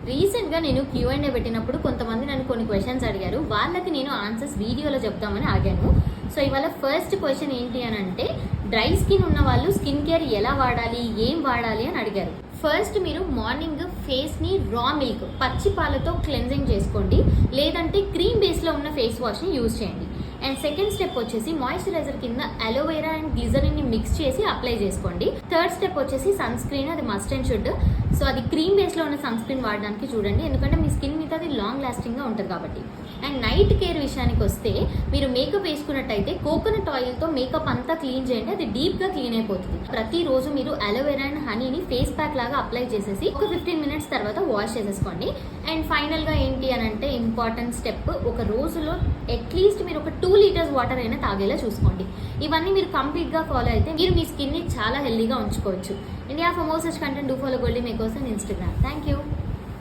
రీసెంట్గా నేను Q&A పెట్టినప్పుడు కొంతమంది నన్ను కొన్ని క్వశ్చన్స్ అడిగారు. వాళ్ళకి నేను ఆన్సర్స్ వీడియోలో చెప్తామని ఆగాను. సో ఇవాళ ఫస్ట్ క్వశ్చన్ ఏంటి అని అంటే, డ్రై స్కిన్ ఉన్న వాళ్ళు స్కిన్ కేర్ ఎలా వాడాలి, ఏం వాడాలి అని అడిగారు. ఫస్ట్ మీరు మార్నింగ్ ఫేస్ని రా మిల్క్ పచ్చి పాలతో క్లెన్జింగ్ చేసుకోండి, లేదంటే క్రీమ్ బేస్లో ఉన్న ఫేస్ వాష్ని యూజ్ చేయండి. అండ్ సెకండ్ స్టెప్ వచ్చేసి మాయిశ్చరైజర్ కింద అలోవెరా అండ్ గ్లిజరిన్ని మిక్స్ చేసి అప్లై చేసుకోండి. థర్డ్ స్టెప్ వచ్చేసి సన్ స్క్రీన్, అది మస్ట్ అండ్ షుడ్. సో అది క్రీమ్ బేస్లో ఉన్న సన్ స్క్రీన్ వాడడానికి చూడండి, ఎందుకంటే మీ స్కిన్ మీద అది లాంగ్ లాస్టింగ్గా ఉంటుంది కాబట్టి. అండ్ నైట్ కేర్ విషయానికి వస్తే, మీరు మేకప్ వేసుకున్నట్టయితే కోకోనట్ ఆయిల్తో మేకప్ అంతా క్లీన్ చేయండి, అది డీప్గా క్లీన్ అయిపోతుంది. ప్రతిరోజు మీరు అలోవెరా అండ్ హనీని ఫేస్ ప్యాక్ లాగా అప్లై చేసేసి ఒక 15 మినిట్స్ తర్వాత వాష్ చేసేసుకోండి. అండ్ ఫైనల్గా ఏంటి అని అంటే, ఇంపార్టెంట్ స్టెప్, ఒక రోజులో అట్లీస్ట్ మీరు ఒక 2 లీటర్స్ వాటర్ అయినా తాగేలా చూసుకోండి. ఇవన్నీ మీరు కంప్లీట్గా ఫాలో అయితే మీరు మీ స్కిన్ని చాలా హెల్దీగా ఉంచుకోవచ్చు. India for more such content, do follow Goldie Makers on Instagram. Thank you.